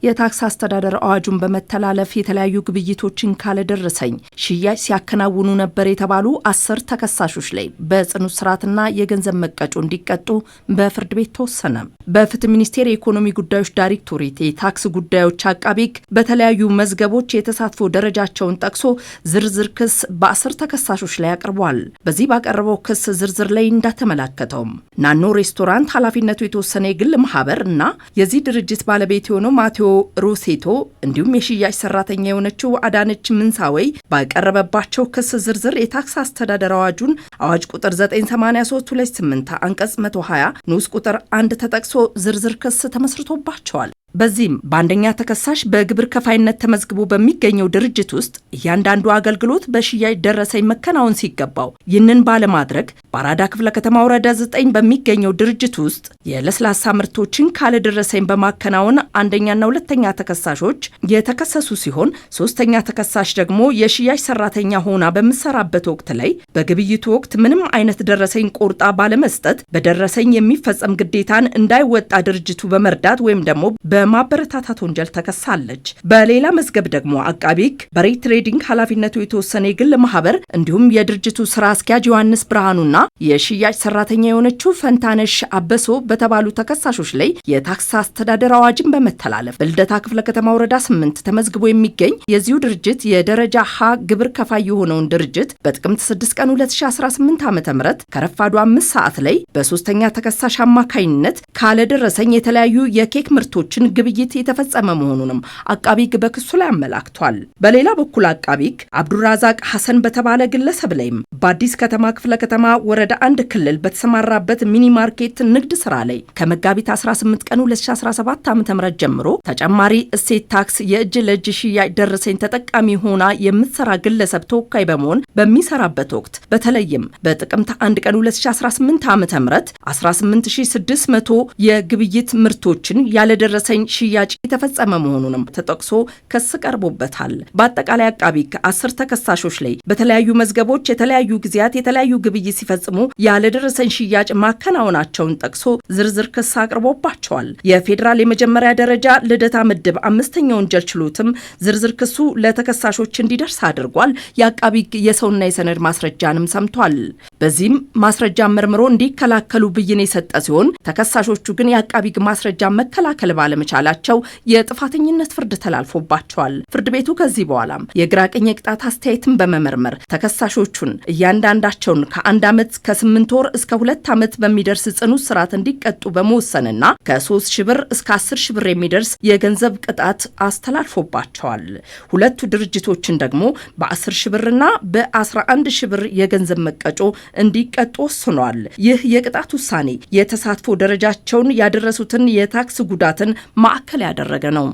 የታክስ አስተዳደር አዋጁን በመተላለፍ የተለያዩ ግብይቶችን ካለደረሰኝ ሽያጭ ሲያከናውኑ ነበር የተባሉ 10 ተከሳሾች ላይ በጽኑ እስራትና የገንዘብ መቀጮ እንዲቀጡ በፍርድ ቤት ተወሰነ። በፍትህ ሚኒስቴር የኢኮኖሚ ጉዳዮች ዳይሬክቶሬት የታክስ ጉዳዮች አቃቤ ሕግ በተለያዩ መዝገቦች የተሳትፎ ደረጃቸውን ጠቅሶ ዝርዝር ክስ በ10 ተከሳሾች ላይ አቅርቧል። በዚህ ባቀረበው ክስ ዝርዝር ላይ እንደተመላከተውም ናኖ ሬስቶራንት ኃላፊነቱ የተወሰነ የግል ማህበር እና የዚህ ድርጅት ባለቤት የሆነው ማቴዎ ሮሴቶ እንዲሁም የሽያጭ ሰራተኛ የሆነችው አዳነች ምንሳወይ ባቀረበባቸው ክስ ዝርዝር የታክስ አስተዳደር አዋጁን አዋጅ ቁጥር 983/28 አንቀጽ 120 ንዑስ ቁጥር 1 ተጠቅሶ ዝርዝር ክስ ተመስርቶባቸዋል። በዚህም በአንደኛ ተከሳሽ በግብር ከፋይነት ተመዝግቦ በሚገኘው ድርጅት ውስጥ እያንዳንዱ አገልግሎት በሽያጭ ደረሰኝ መከናወን ሲገባው ይህንን ባለማድረግ በአራዳ ክፍለ ከተማ ወረዳ 9 በሚገኘው ድርጅት ውስጥ የለስላሳ ምርቶችን ካለደረሰኝ በማከናወን አንደኛና ሁለተኛ ተከሳሾች የተከሰሱ ሲሆን ሶስተኛ ተከሳሽ ደግሞ የሽያጭ ሰራተኛ ሆና በምትሰራበት ወቅት ላይ በግብይቱ ወቅት ምንም አይነት ደረሰኝ ቆርጣ ባለመስጠት በደረሰኝ የሚፈጸም ግዴታን እንዳይወጣ ድርጅቱ በመርዳት ወይም ደግሞ በማበረታታት ወንጀል ተከሳለች። በሌላ መዝገብ ደግሞ አቃቤ ሕግ በሬ ትሬዲንግ ኃላፊነቱ የተወሰነ የግል ማህበር እንዲሁም የድርጅቱ ስራ አስኪያጅ ዮሐንስ ብርሃኑና የሽያጭ ሰራተኛ የሆነችው ፈንታነሽ አበሶ በተባሉ ተከሳሾች ላይ የታክስ አስተዳደር አዋጅን በመተላለፍ በልደታ ክፍለ ከተማ ወረዳ 8 ተመዝግቦ የሚገኝ የዚሁ ድርጅት የደረጃ ሀ ግብር ከፋይ የሆነውን ድርጅት በጥቅምት 6 ቀን 2018 ዓ.ም ከረፋዱ 5 ሰዓት ላይ በሶስተኛ ተከሳሽ አማካይነት ካለደረሰኝ የተለያዩ የኬክ ምርቶችን ግብይት የተፈጸመ መሆኑንም አቃቤ ሕግ በክሱ ላይ አመላክቷል። በሌላ በኩል አቃቤ ሕግ አብዱራዛቅ ሐሰን በተባለ ግለሰብ ላይም በአዲስ ከተማ ክፍለ ከተማ ወረዳ 1 ክልል በተሰማራበት ሚኒ ማርኬት ንግድ ስራ ላይ ከመጋቢት 18 ቀን 2017 ዓ.ም ጀምሮ ተጨማሪ እሴት ታክስ የእጅ ለእጅ ሽያጭ ደረሰኝ ተጠቃሚ ሆና የምትሰራ ግለሰብ ተወካይ በመሆን በሚሰራበት ወቅት በተለይም በጥቅምት 1 ቀን 2018 ዓ.ም 18600 የግብይት ምርቶችን ያለደረሰኝ ሽያጭ የተፈጸመ መሆኑንም ተጠቅሶ ክስ ቀርቦበታል። በአጠቃላይ አቃቤ ሕግ 10 ተከሳሾች ላይ በተለያዩ መዝገቦች የተለያዩ ጊዜያት የተለያዩ ግብይት ሲፈጽሙ ያለደረሰኝ ሽያጭ ማከናወናቸውን ጠቅሶ ዝርዝር ክስ አቅርቦባቸዋል። የፌዴራል የመጀመሪያ ደረጃ ልደታ ምድብ 5ኛ ወንጀል ችሎትም ዝርዝር ክሱ ለተከሳሾች እንዲደርስ አድርጓል። የአቃቤ ሕግ የሰውና የሰነድ ማስረጃንም ሰምቷል። በዚህም ማስረጃ መርምሮ እንዲከላከሉ ብይን የሰጠ ሲሆን ተከሳሾቹ ግን የአቃቤ ሕግ ማስረጃ መከላከል ባለመቻላቸው የጥፋተኝነት ፍርድ ተላልፎባቸዋል። ፍርድ ቤቱ ከዚህ በኋላም የግራ ቀኝ የቅጣት አስተያየትን በመመርመር ተከሳሾቹን እያንዳንዳቸውን ከ1 ዓመት ከ8 ወር እስከ 2 ዓመት በሚደርስ ጽኑ እስራት እንዲቀጡ በመወሰንና ከ3,000 ብር እስከ 10,000 ብር የሚደርስ የገንዘብ ቅጣት አስተላልፎባቸዋል። ሁለቱ ድርጅቶችን ደግሞ በ10,000 ብርና በ11,000 ብር የገንዘብ መቀጮ እንዲቀጡ ወስኗል። ይህ የቅጣት ውሳኔ የተሳትፎ ደረጃቸውን ያደረሱትን የታክስ ጉዳትን ማዕከል ያደረገ ነው።